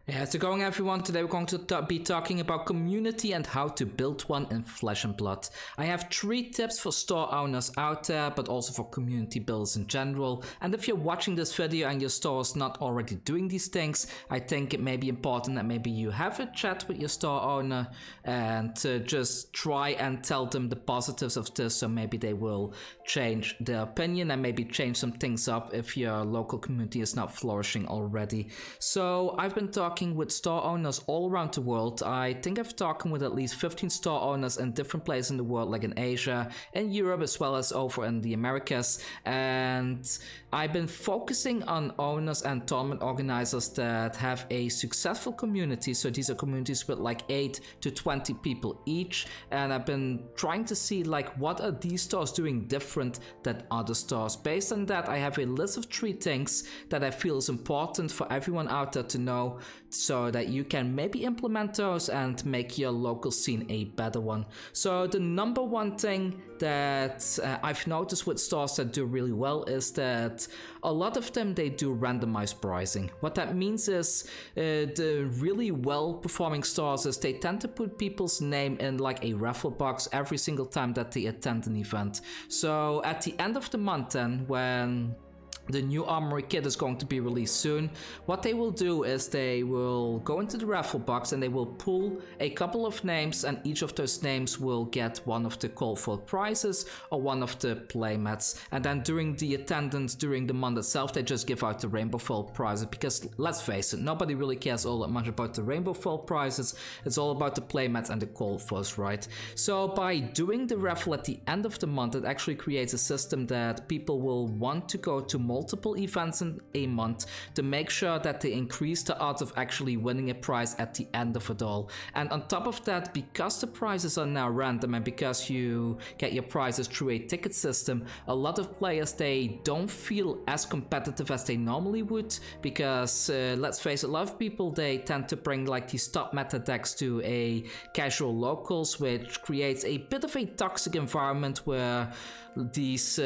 Yeah, how's it going, everyone? Today we're going to be talking about community and how to build one in Flesh and Blood. I have 3 tips for store owners out there, but also for community builders in general. And if you're watching this video and your store is not already doing these things, I think it may be important that maybe you have a chat with your store owner and just try and tell them the positives of this, so maybe they will change their opinion and maybe change some things up if your local community is not flourishing already. So I've been talking with store owners all around the world. I think I've talked with at least 15 store owners in different places in the world, like in Asia, in Europe, as well as over in the Americas. And I've been focusing on owners and tournament organizers that have a successful community. So these are communities with like 8 to 20 people each. And I've been trying to see like what are these stores doing different than other stores. Based on that, I have a list of 3 things that I feel is important for everyone out there to know, so that you can maybe implement those and make your local scene a better one. So the number one thing that I've noticed with stores that do really well is that a lot of them, they do randomized pricing. What that means is the really well performing stores is they tend to put people's name in like a raffle box every single time that they attend an event. So at the end of the month then, when the new Armory kit is going to be released soon, what they will do is they will go into the raffle box and they will pull a couple of names, and each of those names will get one of the call for prizes or one of the playmats. And then during the attendance during the month itself, they just give out the rainbow foil prizes, because let's face it, nobody really cares all that much about the rainbow foil prizes. It's all about the playmats and the call fors, right? So by doing the raffle at the end of the month, it actually creates a system that people will want to go to multiple events in a month to make sure that they increase the odds of actually winning a prize at the end of it all. And on top of that, because the prizes are now random and because you get your prizes through a ticket system, a lot of players, they don't feel as competitive as they normally would, because let's face it, a lot of people, they tend to bring like these top meta decks to a casual locals, which creates a bit of a toxic environment where these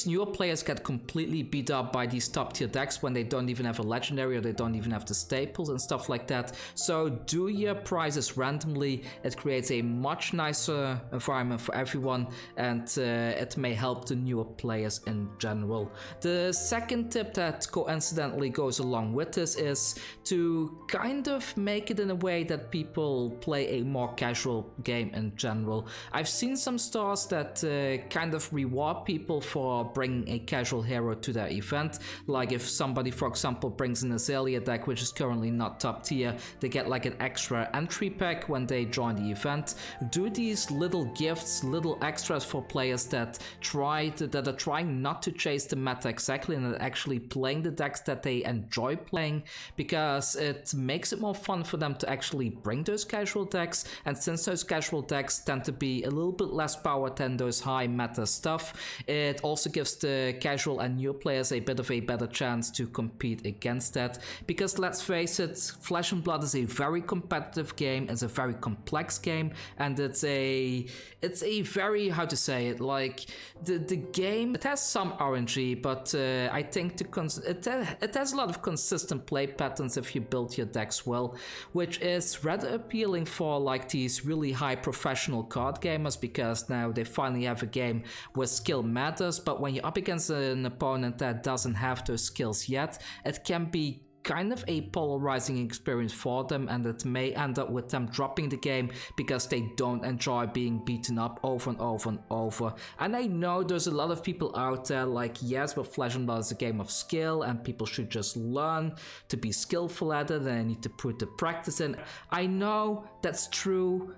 newer players get completely beat up by these top tier decks when they don't even have a legendary or they don't even have the staples and stuff like that. So do your prizes randomly. It creates a much nicer environment for everyone, and it may help the newer players in general. The second tip that coincidentally goes along with this is to kind of make it in a way that people play a more casual game in general. I've seen some stores that kind of reward people for bringing a casual hero to their event. Like if somebody, for example, brings an Azalea deck, which is currently not top tier, they get like an extra entry pack when they join the event. Do these little gifts, little extras for players that are trying not to chase the meta exactly and are actually playing the decks that they enjoy playing, because it makes it more fun for them to actually bring those casual decks. And since those casual decks tend to be a little bit less powered than those high meta stuff, it also gives the casual and new players a bit of a better chance to compete against that. Because let's face it, Flesh and Blood is a very competitive game, it's a very complex game, and it's a very, how to say it, like the game, it has some RNG, but I think it has a lot of consistent play patterns if you build your decks well, which is rather appealing for like these really high professional card gamers, because now they finally have a game where skill matters. But when you're up against an opponent that doesn't have those skills yet, it can be kind of a polarizing experience for them, and it may end up with them dropping the game because they don't enjoy being beaten up over and over and over. And I know there's a lot of people out there like, yes, but Flesh and Blood is a game of skill and people should just learn to be skillful at it and they need to put the practice in. I know that's true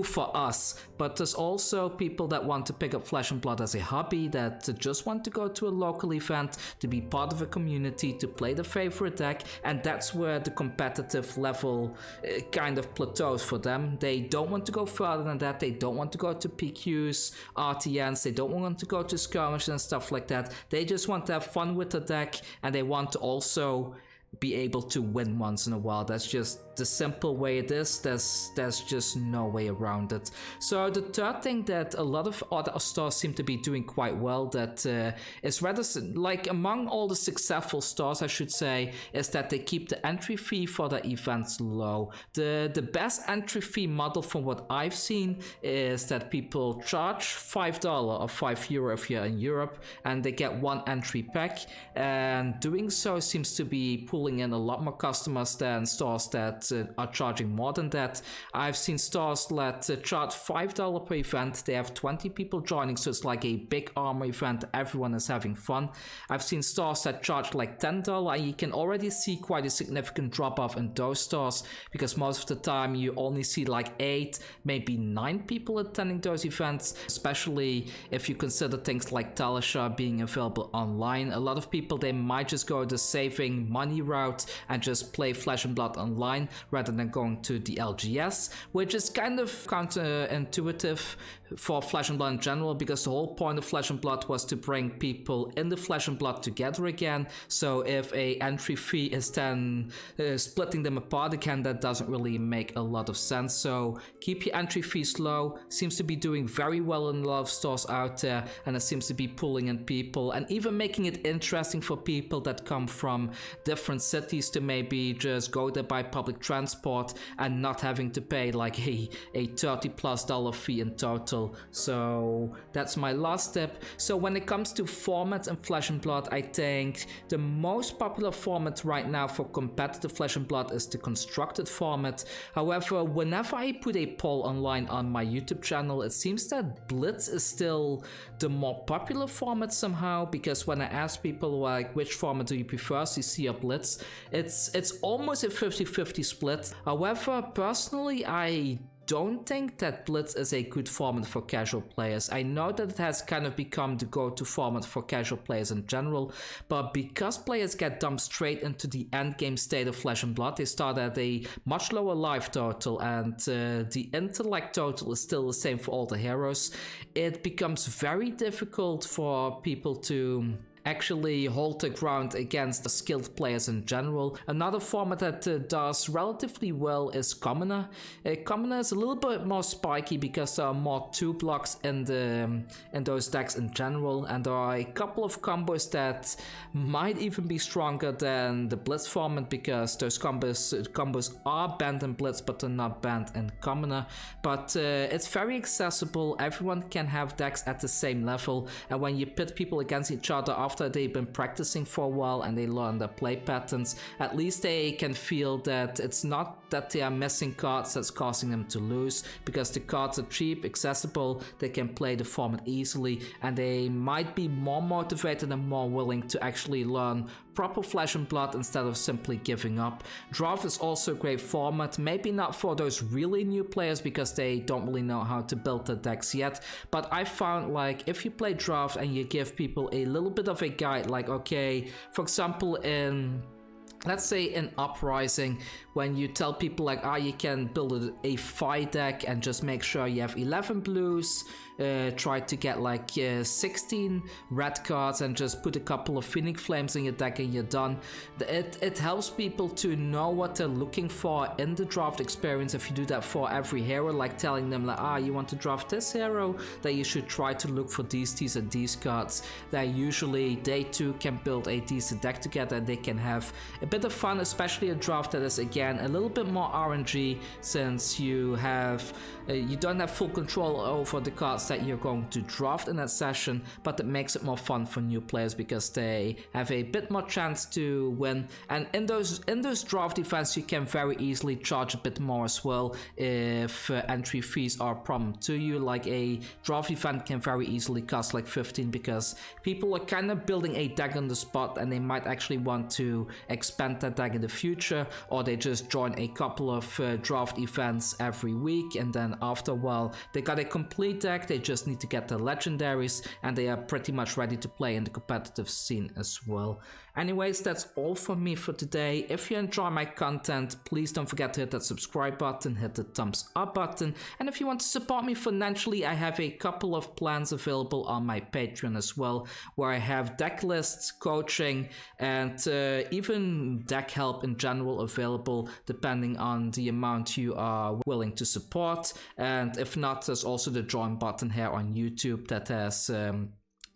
for us, but there's also people that want to pick up Flesh and Blood as a hobby, that just want to go to a local event, to be part of a community, to play their favorite deck, and that's where the competitive level kind of plateaus for them. They don't want to go further than that. They don't want to go to PQs, RTNs, they don't want to go to skirmishes and stuff like that. They just want to have fun with the deck, and they want to also be able to win once in a while. That's just the simple way it is, there's just no way around it. So the third thing that a lot of other stores seem to be doing quite well, that is rather like among all the successful stores, I should say, is that they keep the entry fee for the events low. The best entry fee model from what I've seen is that people charge $5 or €5 if you're in Europe, and they get one entry pack, and doing so seems to be pulling in a lot more customers than stores that are charging more than that. I've seen stores that charge $5 per event. They have 20 people joining, so it's like a big armor event. Everyone is having fun. I've seen stores that charge like $10, and you can already see quite a significant drop off in those stores, because most of the time you only see like 8, maybe 9 people attending those events, especially if you consider things like Talisha being available online. A lot of people, they might just go the saving money route and just play Flesh and Blood online rather than going to the LGS, which is kind of counterintuitive for Flesh and Blood in general, because the whole point of Flesh and Blood was to bring people in the Flesh and Blood together again. So if a entry fee is then splitting them apart again, that doesn't really make a lot of sense. So keep your entry fees low. Seems to be doing very well in a lot of stores out there, and it seems to be pulling in people and even making it interesting for people that come from different cities to maybe just go there by public transport and not having to pay like a $30+ fee in total. So that's my last tip. So when it comes to formats in Flesh and Blood, I think the most popular format right now for competitive Flesh and Blood is the constructed format. However, whenever I put a poll online on my YouTube channel, it seems that Blitz is still the more popular format somehow, because when I ask people like which format do you prefer, CC or Blitz, it's almost a 50-50 split. However, personally, I don't think that Blitz is a good format for casual players. I know that it has kind of become the go-to format for casual players in general, but because players get dumped straight into the endgame state of Flesh and Blood, they start at a much lower life total, and the intellect total is still the same for all the heroes. It becomes very difficult for people to actually hold the ground against the skilled players in general. Another format that does relatively well is Commoner. Commoner is a little bit more spiky because there are more 2 blocks in those decks in general, and there are a couple of combos that might even be stronger than the Blitz format, because those combos are banned in Blitz but they're not banned in Commoner. But it's very accessible. Everyone can have decks at the same level, and when you pit people against each other after they've been practicing for a while and they learn their play patterns, at least they can feel that it's not that they are missing cards that's causing them to lose, because the cards are cheap, accessible, they can play the format easily, and they might be more motivated and more willing to actually learn proper Flesh and Blood instead of simply giving up. Draft is also a great format, maybe not for those really new players because they don't really know how to build the decks yet, but I found like if you play Draft and you give people a little bit of a guide, like okay, for example let's say in Uprising, when you tell people like, you can build a fight deck and just make sure you have 11 blues, try to get like 16 red cards and just put a couple of Phoenix Flames in your deck and you're done. It helps people to know what they're looking for in the draft experience. If you do that for every hero, like telling them like, you want to draft this hero, that you should try to look for these and these cards, that usually they too can build a decent deck together and they can have a bit of fun, especially a draft that is again a little bit more RNG, since you don't have full control over the cards that you're going to draft in that session, but it makes it more fun for new players because they have a bit more chance to win. And in those draft events you can very easily charge a bit more as well if entry fees are a problem to you. Like a draft event can very easily cost like 15 because people are kind of building a deck on the spot and they might actually want to expand that deck in the future, or they just join a couple of draft events every week, and then after a while they got a complete deck, they just need to get the legendaries and they are pretty much ready to play in the competitive scene as well. Anyways, that's all from me for today. If you enjoy my content, please don't forget to hit that subscribe button, hit the thumbs up button, and if you want to support me financially, I have a couple of plans available on my Patreon as well, where I have deck lists, coaching, and even deck help in general available. level depending on the amount you are willing to support. And if not, there's also the join button here on YouTube that has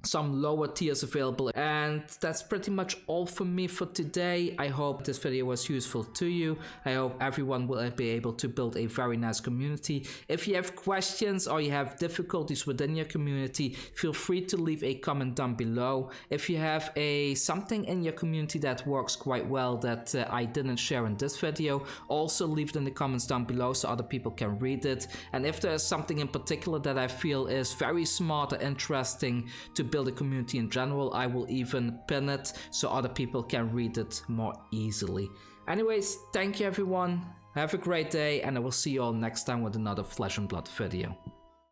some lower tiers available. And that's pretty much all for me for today. I hope this video was useful to you. I hope everyone will be able to build a very nice community. If you have questions or you have difficulties within your community, feel free to leave a comment down below. If you have something in your community that works quite well that I didn't share in this video, also leave it in the comments down below so other people can read it. And if there's something in particular that I feel is very smart or interesting to build a community in general, I will even pin it so other people can read it more easily. Anyways, thank you everyone, have a great day, and I will see you all next time with another Flesh and Blood video.